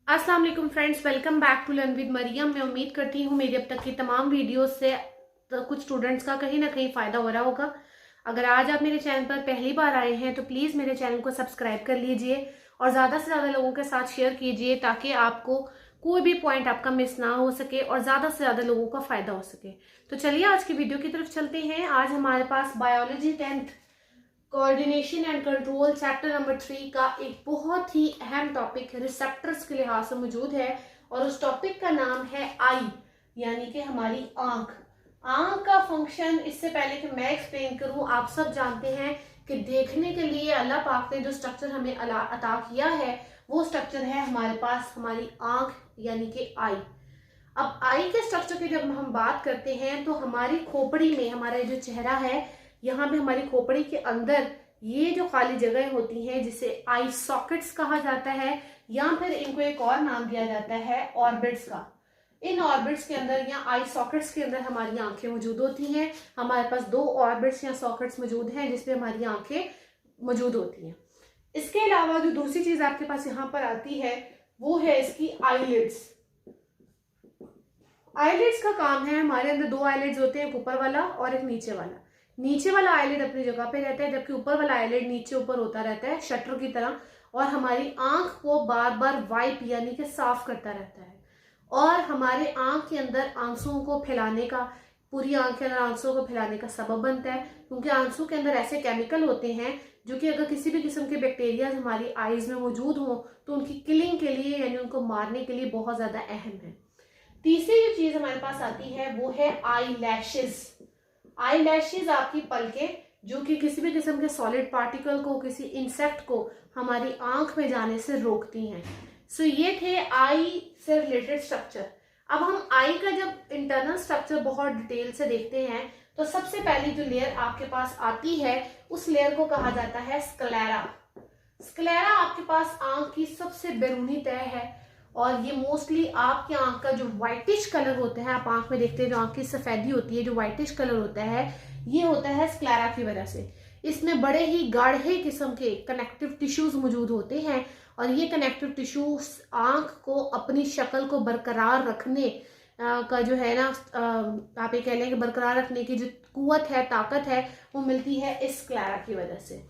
अस्सलाम वालेकुम friends, welcome back to learn with Maryam. मैं उम्मीद करती हूँ मेरी अब तक की तमाम वीडियोस से तो कुछ स्टूडेंट्स का कहीं ना कहीं फ़ायदा हो रहा होगा। अगर आज आप मेरे चैनल पर पहली बार आए हैं तो प्लीज़ मेरे चैनल को सब्सक्राइब कर लीजिए और ज़्यादा से ज़्यादा लोगों के साथ शेयर कीजिए ताकि आपको कोई भी पॉइंट आपका मिस ना हो सके और ज़्यादा से ज़्यादा लोगों का फ़ायदा हो सके। तो चलिए आज की वीडियो की तरफ चलते हैं। आज हमारे पास biology 10th coordination and control chapter number 3 का एक बहुत ही अहम टॉपिक रिसेप्टर्स के लिहाज से मौजूद है और उस टॉपिक का नाम है आई, यानी कि हमारी आंख। आंख का फंक्शन, इससे पहले कि मैं एक्सप्लेन करूं, आप सब जानते हैं कि देखने के लिए अल्लाह पाक ने जो स्ट्रक्चर हमें अता किया है वो स्ट्रक्चर है हमारे पास हमारी आंख यानी कि आई। अब आई के स्ट्रक्चर की जब हम बात करते हैं तो हमारी खोपड़ी में हमारा जो चेहरा है, यहाँ पे हमारी खोपड़ी के अंदर ये जो खाली जगह होती हैं जिसे आई सॉकेट्स कहा जाता है या फिर इनको एक और नाम दिया जाता है ऑर्बिट्स का। इन ऑर्बिट्स के अंदर या आई सॉकेट्स के अंदर हमारी आंखें मौजूद होती हैं। हमारे पास दो ऑर्बिट्स या सॉकेट्स मौजूद हैं जिसपे हमारी आंखें मौजूद होती हैं। इसके अलावा जो दूसरी चीज आपके पास यहाँ पर आती है वो है इसकी आईलिड्स। आईलिड्स का काम है, हमारे अंदर दो आईलिड्स होते हैं, एक ऊपर वाला और एक नीचे वाला। नीचे वाला आईलिड अपनी जगह पे रहता है जबकि ऊपर वाला आईलिड नीचे ऊपर होता रहता है शटर की तरह और हमारी आंख को बार बार वाइप यानी कि साफ करता रहता है और हमारे आंख के अंदर आंसुओं को फैलाने का, पूरी आंख के अंदर आंसुओं को फैलाने का सबब बनता है क्योंकि आंसू के अंदर ऐसे केमिकल होते हैं जो कि अगर किसी भी किस्म के बैक्टीरिया हमारी आईज में मौजूद हो तो उनकी किलिंग के लिए यानी उनको मारने के लिए बहुत ज्यादा अहम है। तीसरी जो चीज हमारे पास आती है वो है आई लैशेज। आई लैशेज आपकी पलकें जो कि किसी भी किस्म के सॉलिड पार्टिकल को, किसी इंसेक्ट को हमारी आंख में जाने से रोकती हैं। सो ये थे आई से रिलेटेड स्ट्रक्चर। अब हम आई का जब इंटरनल स्ट्रक्चर बहुत डिटेल से देखते हैं तो सबसे पहली जो लेयर आपके पास आती है उस लेयर को कहा जाता है स्क्लेरा। स्क्लेरा आपके पास आंख की सबसे बैरूनी तह है और ये मोस्टली आपकी आंख का जो व्हाइटिश कलर होता है, आप आंख में देखते हैं जो आंख की सफेदी होती है, जो व्हाइटिश कलर होता है, ये होता है स्क्लेरा की वजह से। इसमें बड़े ही गाढ़े किस्म के कनेक्टिव टिश्यूज मौजूद होते हैं और ये कनेक्टिव टिश्यूज आंख को अपनी शक्ल को बरकरार रखने का जो है ना, आप ये कह लें कि बरकरार रखने की जो कुव्वत है, ताकत है, वो मिलती है इस स्क्लेरा की वजह से।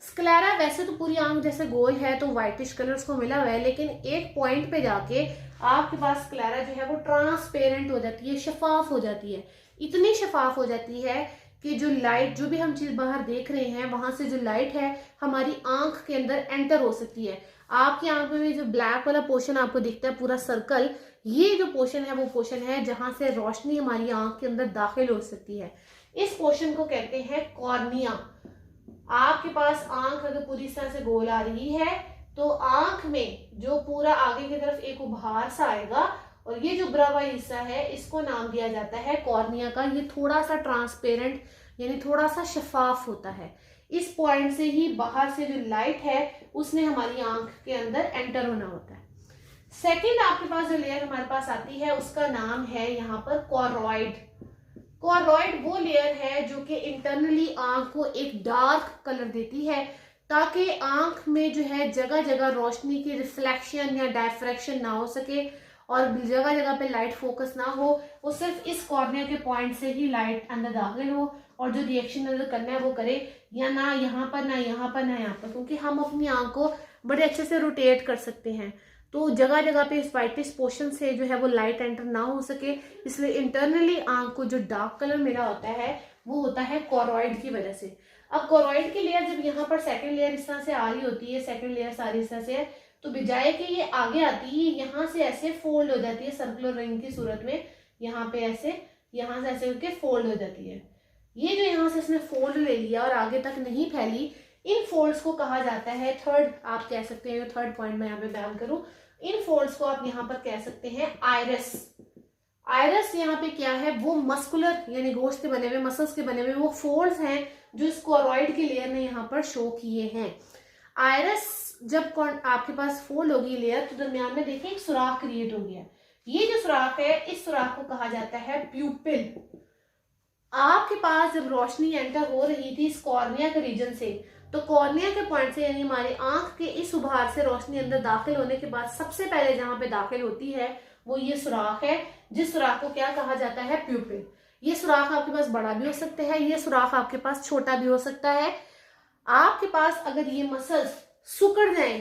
स्क्लेरा वैसे तो पूरी आंख जैसे गोल है तो व्हाइटिश कलर उसको मिला हुआ है, लेकिन एक पॉइंट पे जाके आपके पास स्क्लेरा जो है वो ट्रांसपेरेंट हो जाती है, शफाफ हो जाती है। इतनी शफाफ हो जाती है कि जो लाइट, जो भी हम चीज बाहर देख रहे हैं वहां से जो लाइट है हमारी आंख के अंदर एंटर हो सकती है। आपकी आंख में जो ब्लैक वाला पोर्शन आपको दिखता है पूरा सर्कल, ये जो पोर्शन है वो पोर्शन है जहां से रोशनी हमारी आंख के अंदर दाखिल हो सकती है। इस पोर्शन को कहते हैं कॉर्निया। आपके पास आंख अगर पूरी तरह से गोल आ रही है तो आंख में जो पूरा आगे की तरफ एक उभार सा आएगा और ये जो भरा हुआ हिस्सा है इसको नाम दिया जाता है कॉर्निया का। ये थोड़ा सा ट्रांसपेरेंट यानी थोड़ा सा शफाफ होता है। इस पॉइंट से ही बाहर से जो लाइट है उसने हमारी आंख के अंदर एंटर होना होता है। सेकेंड आपके पास जो लेयर हमारे पास आती है उसका नाम है यहाँ पर कॉर्रॉइड। कॉर्रॉइड वो लेयर है जो कि इंटरनली आंख को एक डार्क कलर देती है ताकि आंख में जो है जगह जगह रोशनी की रिफ्लेक्शन या डायफ्रैक्शन ना हो सके और जगह जगह पे लाइट फोकस ना हो। वो सिर्फ इस कॉर्निया के पॉइंट से ही लाइट अंदर दाखिल हो और जो रिएक्शन अंदर करना है वो करे, या ना यहाँ पर ना यहाँ पर ना यहाँ पर, क्योंकि हम अपनी आंख को बड़े अच्छे से रोटेट कर सकते हैं तो जगह जगह पे इस वाइटिश पोर्शन से जो है वो लाइट एंटर ना हो सके, इसलिए इंटरनली आंख को जो डार्क कलर मिला होता है वो होता है कॉर्रॉइड की वजह से। अब कॉर्रॉइड की लेयर जब यहाँ पर सेकंड लेयर इस तरह से आ रही होती है, सेकंड लेयर सारी इस तरह से है, तो बजाय कि ये आगे आती है यहाँ से ऐसे फोल्ड हो जाती है सर्कुलर रिंग की सूरत में, यहाँ पे ऐसे, यहाँ से ऐसे करके फोल्ड हो जाती है। ये जो यहाँ से इसने फोल्ड ले लिया और आगे तक नहीं फैली, इन फोल्ड्स को कहा जाता है, थर्ड आप कह सकते हैं, थर्ड पॉइंट मैं यहाँ पे बयान करूं, इन फोल्ड्स को आप यहाँ पर कह सकते हैं आयरस। आयरस यहाँ पे क्या है, वो मस्कुलर यानी गोश्त के बने हुए, मसल्स के बने हुए वो फोल्ड्स हैं जो इस कॉर्रॉइड की लेयर ने यहाँ पर शो किए हैं। आयरस जब आपके पास फोल्ड होगी लेयर तो दरमियान में देखिए एक सुराख क्रिएट हो गया। ये जो सुराख है इस सुराख को कहा जाता है प्यूपिल। आपके पास जब रोशनी एंटर हो रही थी इस कॉर्निया के रीजन से तो कॉर्निया के पॉइंट से यानी हमारी आंख के इस उभार से रोशनी अंदर दाखिल होने के बाद सबसे पहले जहां पे दाखिल होती है वो ये सुराख है, जिस सुराख को क्या कहा जाता है, प्यूपिल। ये सुराख आपके पास बड़ा भी हो सकता है, ये सुराख आपके पास छोटा भी हो सकता है। आपके पास अगर ये मसल्स सुकड़ जाए,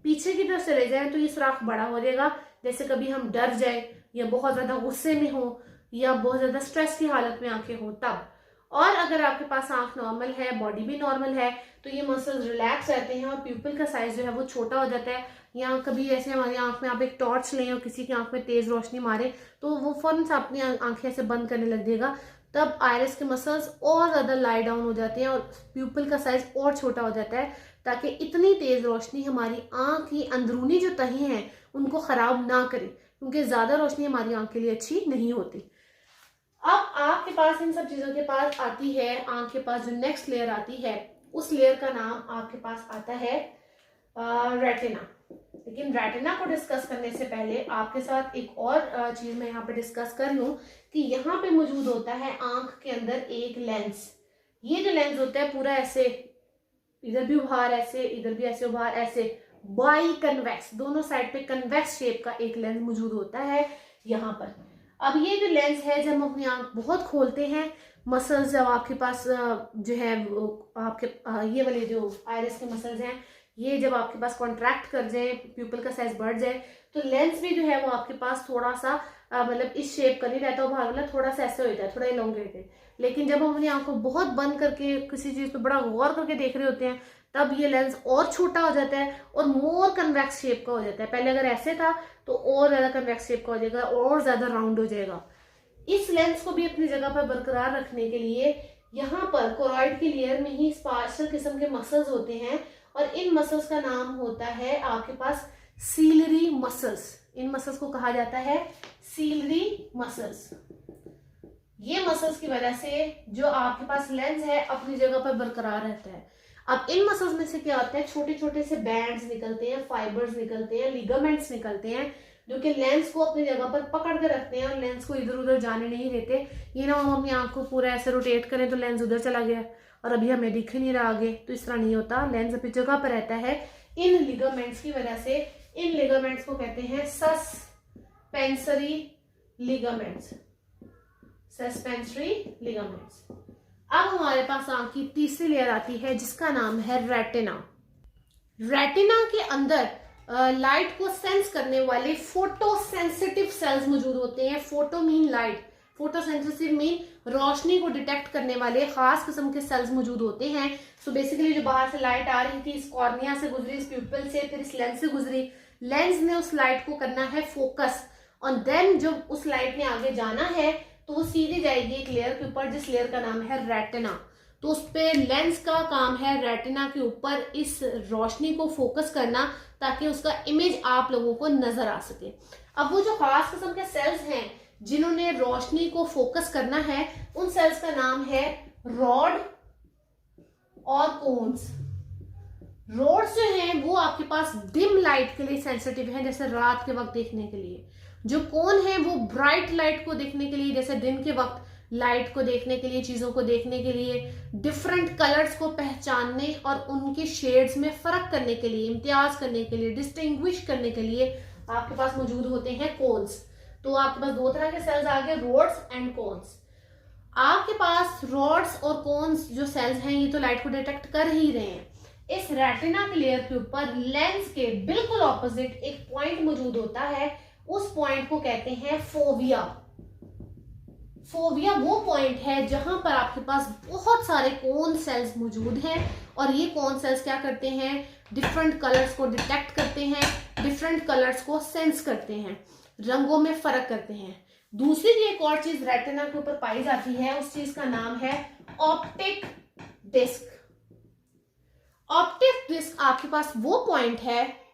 पीछे की तरफ चले जाए, तो ये सुराख बड़ा हो जाएगा। जैसे कभी हम डर जाए या बहुत ज्यादा गुस्से में हो या बहुत ज्यादा स्ट्रेस की हालत में आंखें हो तब। और अगर आपके पास आंख नॉर्मल है, बॉडी भी नॉर्मल है, तो ये मसल्स रिलैक्स रहते हैं और प्यूपिल का साइज जो है वो छोटा हो जाता है। या कभी ऐसे हमारी आंख में आप एक टॉर्च लें और किसी की आंख में तेज रोशनी मारे तो वो फौरन से अपनी आंखें ऐसे बंद करने लग जाएगा, तब आयरिस के मसल्स और ज्यादा लाई डाउन हो जाते हैं और प्यूपिल का साइज और छोटा हो जाता है, ताकि इतनी तेज रोशनी हमारी आंख की अंदरूनी जो तहें हैं उनको खराब ना करे, क्योंकि ज्यादा रोशनी हमारी आंख के लिए अच्छी नहीं होती। अब आपके पास इन सब चीजों के पास आती है, आंख के पास जो नेक्स्ट लेयर आती है उस लेयर का नाम आपके पास आता है रेटिना। लेकिन रेटिना को डिस्कस करने से पहले आपके साथ एक और चीज मैं यहाँ पे डिस्कस कर लूं कि यहाँ पे मौजूद होता है आंख के अंदर एक लेंस। ये जो लेंस होता है पूरा ऐसे, इधर भी उभार ऐसे, इधर भी ऐसे उभार ऐसे, बाई कन्वेक्स, दोनों साइड पे कन्वेक्स शेप का एक लेंस मौजूद होता है यहाँ पर। अब ये जो लेंस है, जब हम अपनी आंख बहुत खोलते हैं, मसल्स जब आपके पास जो है आपके ये वाले जो आयरिस के मसल्स हैं, ये जब आपके पास कॉन्ट्रैक्ट कर जाए, प्यूपिल का साइज बढ़ जाए, तो लेंस भी जो है वो आपके पास थोड़ा सा मतलब इस शेप का नहीं रहता, उभार वाला थोड़ा सा ऐसे हो जाता है, थोड़ा इलोंगेटेड। लेकिन जब हम अपनी आंख को बहुत बंद करके किसी चीज पे बड़ा गौर करके देख रहे होते हैं, तब ये लेंस और छोटा हो जाता है और मोर कन्वेक्स शेप का हो जाता है। पहले अगर ऐसे था तो और ज्यादा कन्वेक्स शेप का हो जाएगा और ज्यादा राउंड हो जाएगा। इस लेंस को भी अपनी जगह पर बरकरार रखने के लिए यहाँ पर कोरॉइड की लेयर में ही स्पार्शल किस्म के मसल्स होते हैं और इन मसल्स का नाम होता है आपके पास सीलरी मसल्स। इन मसल्स को कहा जाता है सीलरी मसल्स। ये मसल्स की वजह से जो आपके पास लेंस है अपनी जगह पर बरकरार रहता है। अब इन मसल्स में से क्या होता है, छोटे छोटे से बैंड्स निकलते हैं, फाइबर्स निकलते हैं, लिगामेंट्स निकलते हैं, जो कि लेंस को अपनी जगह पर पकड़ के रखते हैं और लेंस को इधर उधर जाने नहीं देते। ये ना हम अपनी आंख को पूरा ऐसे रोटेट करें तो लेंस उधर चला गया और अभी हमें दिख ही नहीं रहा आगे, तो इस तरह नहीं होता, लेंस अपनी जगह पर रहता है। इन लिगामेंट्स की वजह से, इन लिगामेंट्स को कहते हैं सस्पेंसरी लिगामेंट्स, सस्पेंसरी लिगामेंट्स। अब हमारे पास आंख की तीसरी लेयर आती है जिसका नाम है रेटिना। रेटिना के अंदर लाइट को सेंस करने वाले फोटो सेंसिटिव सेल्स मौजूद होते हैं। Photo mean light, photo sensitive mean रोशनी को डिटेक्ट करने वाले खास किस्म के सेल्स मौजूद होते हैं। सो बेसिकली जो बाहर से लाइट आ रही थी, इस कॉर्निया से गुजरी, इस प्यूपिल से, फिर इस लेंस से गुजरी, लेंस ने उस लाइट को करना है फोकस और देन जब उस लाइट ने आगे जाना है तो वो सीधे जाएगी एक लेयर के ऊपर जिस लेयर का नाम है रेटिना। तो उस पे लेंस का काम है रेटिना के ऊपर इस रोशनी को फोकस करना ताकि उसका इमेज आप लोगों को नजर आ सके। अब वो जो खास किस्म के सेल्स हैं जिन्होंने रोशनी को फोकस करना है, उन सेल्स का नाम है रॉड और कोन्स। रोड्स जो हैं वो आपके पास डिम लाइट के लिए सेंसिटिव हैं, जैसे रात के वक्त देखने के लिए। जो कोन है वो ब्राइट लाइट को देखने के लिए, जैसे दिन के वक्त लाइट को देखने के लिए, चीजों को देखने के लिए, डिफरेंट कलर्स को पहचानने और उनके शेड्स में फर्क करने के लिए, इम्तियाज करने के लिए, डिस्टिंग्विश करने के लिए आपके पास मौजूद होते हैं कोन्स। तो आपके पास दो तरह के सेल्स आ गए, रोड्स एंड कोन्स। आपके पास रोड्स और कोन्स जो सेल्स हैं ये तो लाइट को डिटेक्ट कर ही रहे हैं। इस रेटिना के लेयर के ऊपर लेंस के बिल्कुल ऑपोजिट एक पॉइंट मौजूद होता है, उस पॉइंट को कहते हैं फोविया। फोविया वो पॉइंट है जहां पर आपके पास बहुत सारे कोन सेल्स मौजूद हैं और ये कोन सेल्स क्या करते हैं, डिफरेंट कलर्स को डिटेक्ट करते हैं, डिफरेंट कलर्स को सेंस करते हैं, रंगों में फर्क करते हैं। दूसरी एक और चीज रेटिना के ऊपर पाई जाती है, उस चीज का नाम है ऑप्टिक डिस्क। ऑप्टिक डिस्क आपके पास वो पॉइंट है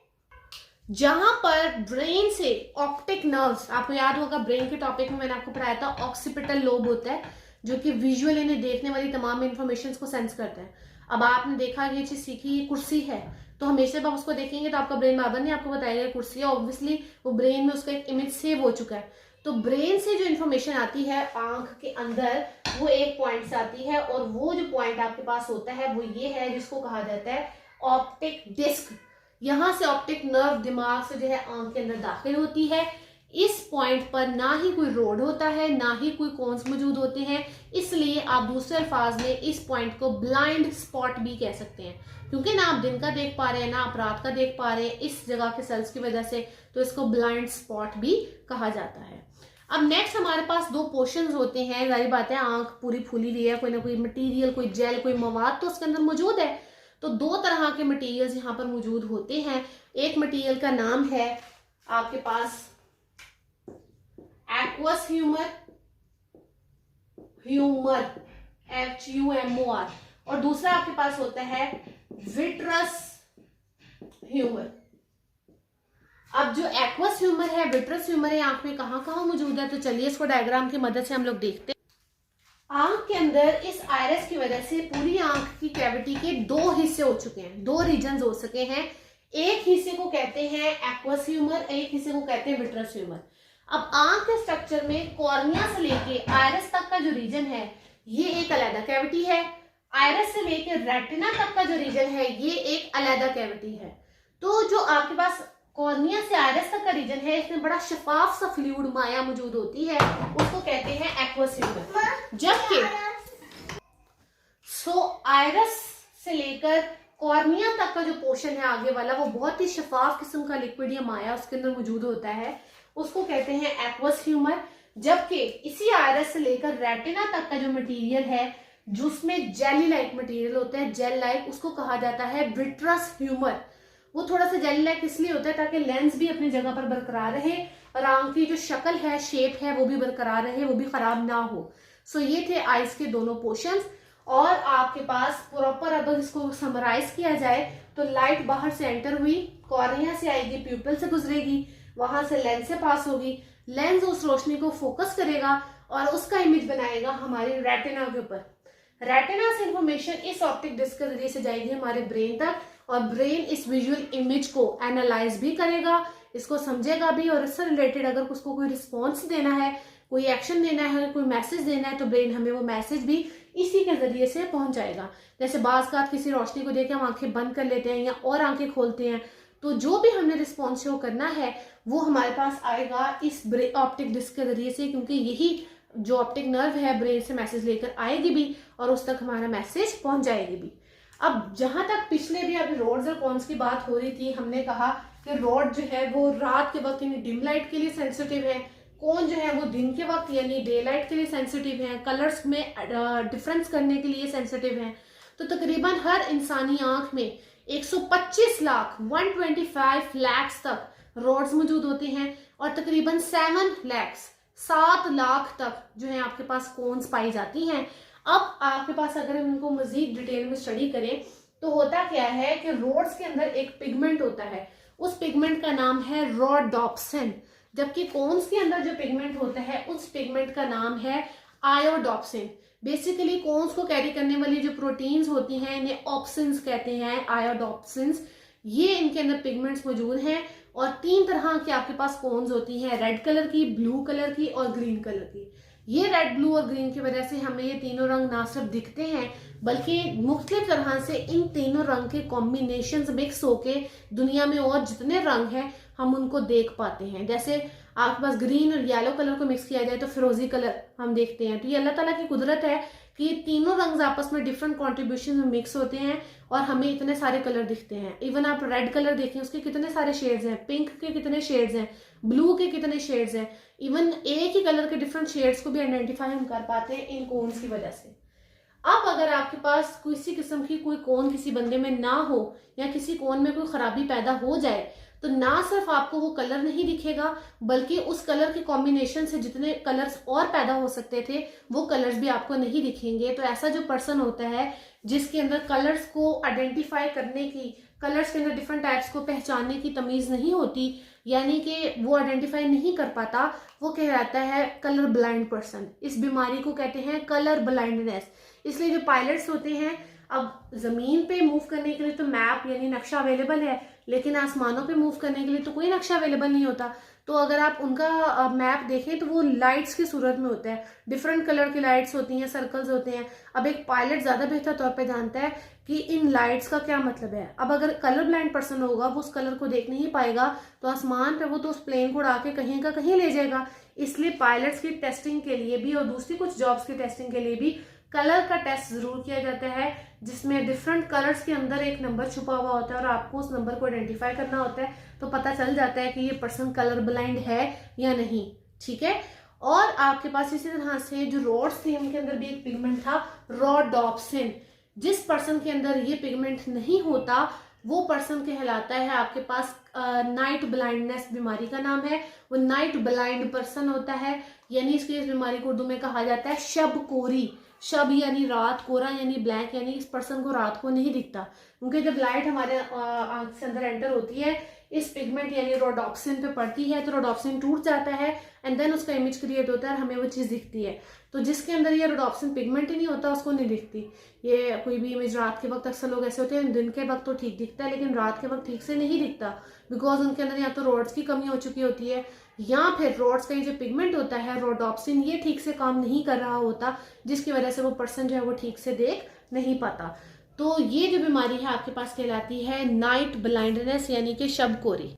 जहां पर ब्रेन से ऑप्टिक नर्व्स, आपको याद होगा ब्रेन के टॉपिक में मैंने आपको पढ़ाया था, ऑक्सीपिटल लोब होता है जो कि विजुअल यानी देखने वाली तमाम इंफॉर्मेशन को सेंस करता है। अब आपने देखा ये चीज सीखी, ये कुर्सी है, तो हमेशा जब आप उसको देखेंगे तो आपका ब्रेन बार बार नहीं आपको बताएगा कुर्सी है, ऑब्वियसली वो ब्रेन में उसका एक इमेज सेव हो चुका है। तो ब्रेन से जो इंफॉर्मेशन आती है आंख के अंदर वो एक पॉइंट से आती है, और वो जो पॉइंट आपके पास होता है वो ये है जिसको कहा जाता है ऑप्टिक डिस्क। यहां से ऑप्टिक नर्व दिमाग से जो है आंख के अंदर दाखिल होती है। इस पॉइंट पर ना ही कोई रोड होता है, ना ही कोई कोन्स मौजूद होते हैं, इसलिए आप दूसरे अल्फाज में इस पॉइंट को ब्लाइंड स्पॉट भी कह सकते हैं, क्योंकि ना आप दिन का देख पा रहे हैं ना आप रात का देख पा रहे हैं इस जगह के सेल्स की वजह से, तो इसको ब्लाइंड स्पॉट भी कहा जाता है। अब नेक्स्ट हमारे पास दो पोर्शंस होते हैं। जाहिर बात है आंख पूरी फूली हुई है, कोई ना कोई मटेरियल, कोई जेल, कोई मवाद तो उसके अंदर मौजूद है। तो दो तरह के मटेरियल्स यहाँ पर मौजूद होते हैं। एक मटेरियल का नाम है आपके पास एक्वस ह्यूमर, HUMOR, और दूसरा आपके पास होता है विट्रस ह्यूमर। अब जो एक्वस ह्यूमर है, विट्रस ह्यूमर है, आंख में कहाँ कहाँ मौजूद है, तो चलिए इसको डायग्राम की मदद से हम लोग देखते हैं। आंख के अंदर इस आयरस की वजह से पूरी आंख की कैविटी के दो हिस्से हो चुके हैं, दो रीजन हो सके हैं। एक हिस्से को कहते हैं एक्वस ह्यूमर, एक हिस्से को कहते हैं विट्रस ह्यूमर। अब आंख के स्ट्रक्चर में कॉर्निया से लेके आयरस तक का जो रीजन है ये एक अलग कैविटी है। आयरस से लेके रेटिना तक का जो रीजन है ये एक अलग कैविटी है। तो जो आपके पास कॉर्निया से आयरस तक का रीजन है इसमें बड़ा शफाफ सा फ्लूइड माया मौजूद होती है, उसको कहते हैं एक्वस ह्यूमर। जबकि आयरस से लेकर कॉर्निया तक का जो पोर्शन है आगे वाला वो बहुत ही शफाफ किस्म का लिक्विड या माया उसके अंदर मौजूद होता है, उसको कहते हैं एक्वस ह्यूमर। जबकि इसी आयरस से लेकर रेटिना तक का जो मटेरियल है जिसमें जेली लाइक मटेरियल होता है, जेल लाइक, उसको कहा जाता है विट्रस ह्यूमर। वो थोड़ा सा जेली लाइक इसलिए होता है ताकि लेंस भी अपनी जगह पर बरकरार रहे और आंख की जो शक्ल है, शेप है, वो भी बरकरार रहे, वो भी खराब ना हो। सो ये थे आइज के दोनों पोर्शंस। और आपके पास प्रॉपर अब इसको समराइज किया जाए तो लाइट बाहर से एंटर हुई, कॉर्निया से आएगी, प्यूपिल से गुजरेगी, वहां से लेंस से पास होगी, लेंस उस रोशनी को फोकस करेगा और उसका इमेज बनाएगा हमारे रेटिना के ऊपर। रेटिना से इंफॉर्मेशन इस ऑप्टिक डिस्क के जरिए से जाएगी हमारे ब्रेन तक, और ब्रेन इस विजुअल इमेज को एनालाइज भी करेगा, इसको समझेगा भी, और इससे रिलेटेड अगर उसको कोई रिस्पॉन्स देना है, कोई एक्शन देना है, कोई मैसेज देना है, तो ब्रेन हमें वो मैसेज भी इसी के जरिए से पहुंचाएगा। जैसे बाज़ का किसी रोशनी को देख के हम आंखें बंद कर लेते हैं या और आंखें खोलते हैं, तो जो भी हमने रिस्पॉन्स शो करना है वो हमारे पास आएगा इस ऑप्टिक डिस्क के जरिए से, क्योंकि यही जो ऑप्टिक नर्व है ब्रेन से मैसेज लेकर आएगी भी और उस तक हमारा मैसेज पहुंच जाएगी भी। अब जहां तक पिछले भी अभी रोड्स और कॉन्स की बात हो रही थी, हमने कहा कि रोड जो है वो रात के वक्त यानी डिम लाइट के लिए सेंसिटिव है, कौन जो है वो दिन के वक्त यानी डे लाइट के लिए सेंसिटिव है, कलर्स में डिफरेंस करने के लिए सेंसिटिव है। तो तकरीबन हर इंसानी आंख में 125 लाख 125 लाख तक रोड्स मौजूद होते हैं और तकरीबन 7 लाख तक जो है आपके पास कोन्स पाई जाती हैं। अब आपके पास अगर हम इनको मजीद डिटेल में स्टडी करें तो होता क्या है कि रोड्स के अंदर एक पिगमेंट होता है, उस पिगमेंट का नाम है रोडोप्सिन, जबकि कोन्स के अंदर जो पिगमेंट होता है उस पिगमेंट का नाम है आयोडोप्सिन। बेसिकली कोन्स को कैरी करने वाली जो प्रोटीन्स होती हैं इन्हें ऑप्सिन्स कहते हैं, आयोडोप्सिन्स। ये इनके अंदर पिगमेंट्स मौजूद हैं और 3 तरह की आपके पास कोन्स होती हैं, रेड कलर की, ब्लू कलर की और ग्रीन कलर की। ये रेड, ब्लू और ग्रीन की वजह से हमें ये तीनों रंग ना सिर्फ दिखते हैं बल्कि मुख्तलिफ तरह से इन तीनों रंग के कॉम्बिनेशंस मिक्स होके दुनिया में और जितने रंग हैं हम उनको देख पाते हैं। जैसे आपके पास ग्रीन और येलो कलर को मिक्स किया जाए तो फिरोजी कलर हम देखते हैं। तो ये अल्लाह ताला की कुदरत है कि ये तीनों रंग आपस में डिफरेंट कॉन्ट्रीब्यूशन में मिक्स होते हैं और हमें इतने सारे कलर दिखते हैं। इवन आप रेड कलर देखें उसके कितने सारे शेड्स हैं, पिंक के कितने शेड्स हैं, ब्लू के कितने शेड्स हैं। इवन एक ही कलर के डिफरेंट शेड्स को भी आइडेंटिफाई हम कर पाते हैं इन कोन्स की वजह से। अब अगर आपके पास किसी किस्म की कोई कोन किसी बंदे में ना हो या किसी कोन में कोई खराबी पैदा हो जाए तो ना सिर्फ आपको वो कलर नहीं दिखेगा बल्कि उस कलर के कॉम्बिनेशन से जितने कलर्स और पैदा हो सकते थे वो कलर्स भी आपको नहीं दिखेंगे। तो ऐसा जो पर्सन होता है जिसके अंदर कलर्स को आइडेंटिफाई करने की, कलर्स के अंदर डिफरेंट टाइप्स को पहचानने की तमीज नहीं होती, यानी कि वो आइडेंटिफाई नहीं कर पाता, वो कहलाता है कलर ब्लाइंड पर्सन। इस बीमारी को कहते हैं कलर ब्लाइंडनेस। इसलिए जो पायलट्स होते हैं, अब जमीन पे मूव करने के लिए तो मैप यानी नक्शा अवेलेबल है, लेकिन आसमानों पे मूव करने के लिए तो कोई नक्शा अवेलेबल नहीं होता। तो अगर आप उनका मैप देखें तो वो लाइट्स की सूरत में होता है, डिफरेंट कलर की लाइट्स होती हैं, सर्कल्स होते हैं। अब एक पायलट ज्यादा बेहतर तौर पे जानता है कि इन लाइट्स का क्या मतलब है। अब अगर कलर ब्लाइंड पर्सन होगा वो उस कलर को देख नहीं पाएगा, तो आसमान पे वो तो उस प्लेन को उड़ा के कहीं का कहीं ले जाएगा। इसलिए पायलट्स की टेस्टिंग के लिए भी और दूसरी कुछ जॉब्स की टेस्टिंग के लिए भी कलर का टेस्ट जरूर किया जाता है, जिसमें डिफरेंट कलर्स के अंदर एक नंबर छुपा हुआ होता है और आपको उस नंबर को आइडेंटिफाई करना होता है, तो पता चल जाता है कि ये पर्सन कलर ब्लाइंड है या नहीं। ठीक है। और आपके पास इसी तरह से जो रॉड्स थे उनके अंदर भी एक पिगमेंट था, रोडोप्सिन। जिस पर्सन के अंदर ये पिगमेंट नहीं होता वो पर्सन कहलाता है, आपके पास नाइट ब्लाइंडनेस बीमारी का नाम है, वो नाइट ब्लाइंड पर्सन होता है। यानी इसकी इस बीमारी को उर्दू में कहा जाता है शब कोरी। शब यानी रात, कोरा यानी ब्लैक, यानी इस पर्सन को रात को नहीं दिखता, क्योंकि जब लाइट हमारे आंख से अंदर एंटर होती है इस पिगमेंट यानी रोडोप्सिन पे पड़ती है तो रोडोप्सिन टूट जाता है एंड देन उसका इमेज क्रिएट होता है और हमें वो चीज दिखती है। तो जिसके अंदर ये रोडोप्सिन पिगमेंट ही नहीं होता उसको नहीं दिखती ये कोई भी इमेज। रात के वक्त अक्सर लोग ऐसे होते हैं, दिन के वक्त तो ठीक दिखता है लेकिन रात के वक्त ठीक से नहीं दिखता, बिकॉज उनके अंदर या तो रोड्स की कमी हो चुकी होती है या फिर रोड्स का जो पिगमेंट होता है रोडोप्सिन ये ठीक से काम नहीं कर रहा होता, जिसकी वजह से वो पर्सन जो है वो ठीक से देख नहीं पाता। तो ये जो बीमारी है आपके पास कहलाती है नाइट ब्लाइंडनेस यानी कि शब कोरी।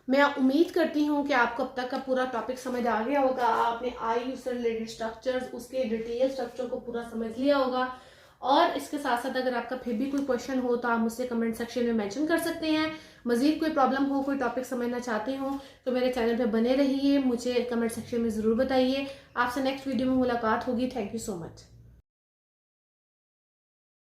मैं उम्मीद करती हूँ कि आपको अब तक का पूरा टॉपिक समझ आ गया होगा, आपने आई से रिलेटेड स्ट्रक्चर्स उसके डिटेल स्ट्रक्चर को पूरा समझ लिया होगा। और इसके साथ साथ अगर आपका फिर भी कोई क्वेश्चन हो तो आप मुझसे कमेंट सेक्शन में मेंशन कर सकते हैं। मजीद कोई प्रॉब्लम हो, कोई टॉपिक समझना चाहते हो तो मेरे चैनल पे बने रहिए, मुझे कमेंट सेक्शन में ज़रूर बताइए। आपसे नेक्स्ट वीडियो में मुलाकात होगी। Thank you so much.